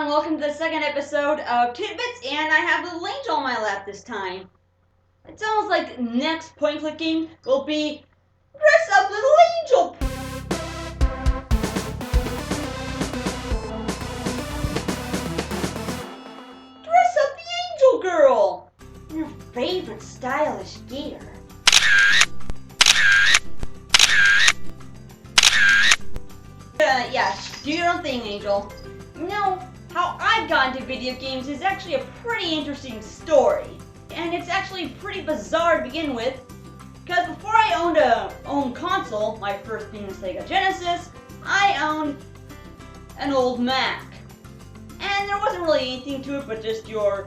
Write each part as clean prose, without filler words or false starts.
welcome to the second episode of Tidbits, and I have Little Angel on my lap this time. It sounds like next point clicking will be Dress Up Little Angel! Dress up the Angel Girl! Your favorite stylish gear. Yeah, do your own thing, Angel. You know, how I got into video games is actually a pretty interesting story. And it's actually pretty bizarre to begin with, because before I owned a home console, my first being the Sega Genesis, I owned an old Mac. And there wasn't really anything to it but just your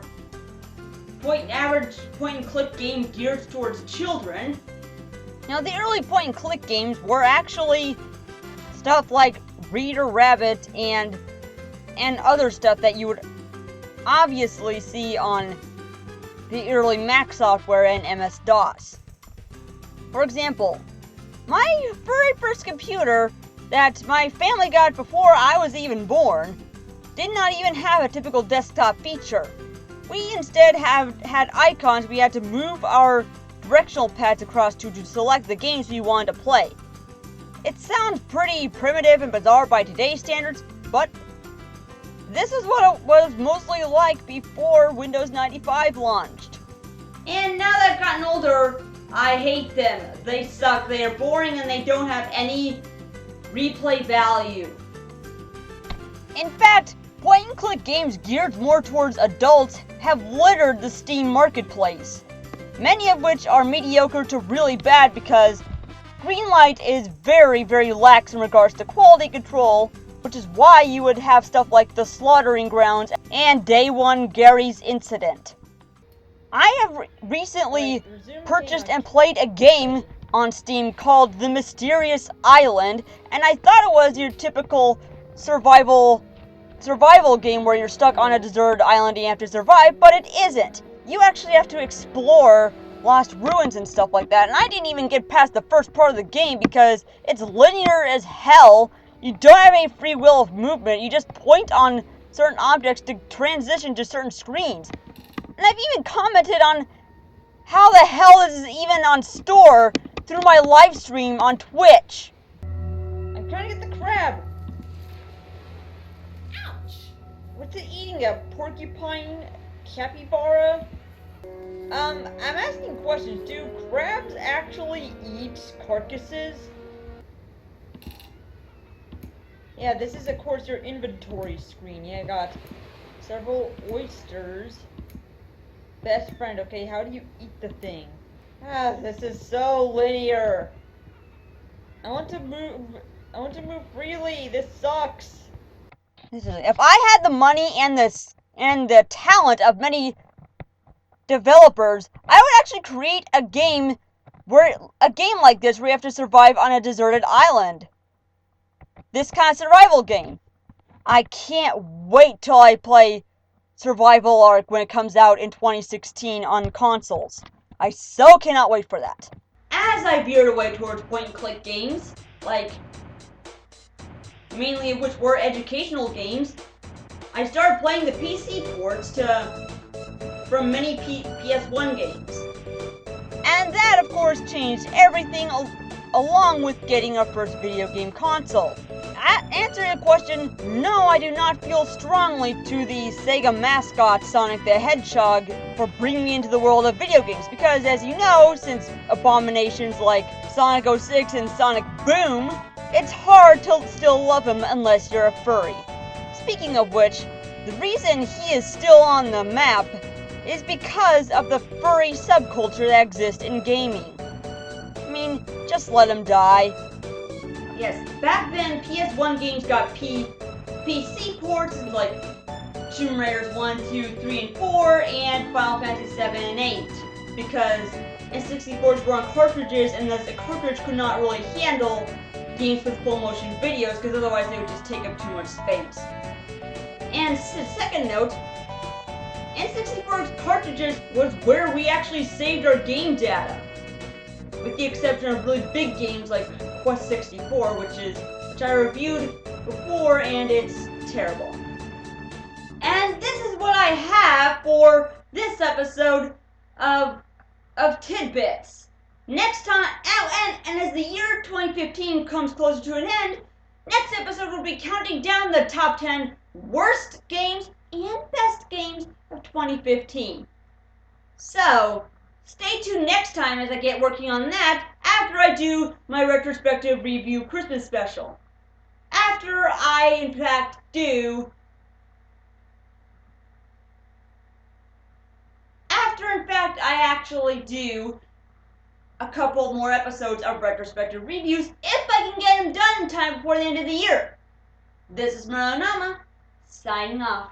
average point and click game geared towards children. Now, the early point and click games were actually stuff like Reader Rabbit and other stuff that you would obviously see on the early Mac software and MS-DOS. For example, my very first computer that my family got before I was even born did not even have a typical desktop feature. We instead had icons we had to move our directional pads across to select the games we wanted to play. It sounds pretty primitive and bizarre by today's standards, but this is what it was mostly like before Windows 95 launched. And now that I've gotten older, I hate them. They suck, they are boring, and they don't have any replay value. In fact, point-and-click games geared more towards adults have littered the Steam marketplace, many of which are mediocre to really bad because Greenlight is very, very lax in regards to quality control, which is why you would have stuff like The Slaughtering Grounds and Day One Gary's Incident. I have recently purchased and played a game on Steam called The Mysterious Island, and I thought it was your typical survival game where you're stuck on a deserted island and you have to survive, but it isn't. You actually have to explore lost ruins and stuff like that, and I didn't even get past the first part of the game because it's linear as hell. You don't have any free will of movement, you just point on certain objects to transition to certain screens. And I've even commented on how the hell this is even on store through my live stream on Twitch. I'm trying to get the crab. Ouch! What's it eating, a porcupine capybara? I'm asking questions. Do crabs actually eat carcasses? Yeah, this is of course your inventory screen. Yeah, I got several oysters. Best friend, okay, how do you eat the thing? This is so linear. I want to move freely. This sucks. If I had the money and the talent of many developers, I would actually create a game like this where you have to survive on a deserted island. This kind of survival game. I can't wait till I play Survival Arc when it comes out in 2016 on consoles. I so cannot wait for that. As I veered away towards point-and-click games, like mainly of which were educational games, I started playing the PC ports from many PS1 games. And that, of course, changed everything along with getting our first video game console. Answering the question, no, I do not feel strongly to the Sega mascot Sonic the Hedgehog for bringing me into the world of video games, because as you know, since abominations like Sonic 06 and Sonic Boom, it's hard to still love him unless you're a furry. Speaking of which, the reason he is still on the map is because of the furry subculture that exists in gaming. I mean, just let him die. Yes, back then PS1 games got PC ports like Tomb Raiders 1, 2, 3, and 4, and Final Fantasy 7 and 8, because N64s were on cartridges, and thus the cartridge could not really handle games with full motion videos, because otherwise they would just take up too much space. And second note, N64 cartridges was where we actually saved our game data, with the exception of really big games like Quest 64, which I reviewed before, and it's terrible. I have for this episode of Tidbits. Next time, and as the year 2015 comes closer to an end, next episode will be counting down the top 10 worst games and best games of 2015. So, stay tuned next time as I get working on that after I do my retrospective review Christmas special. After I, in fact, I actually do a couple more episodes of retrospective reviews if I can get them done in time before the end of the year. This is Maronama, signing off.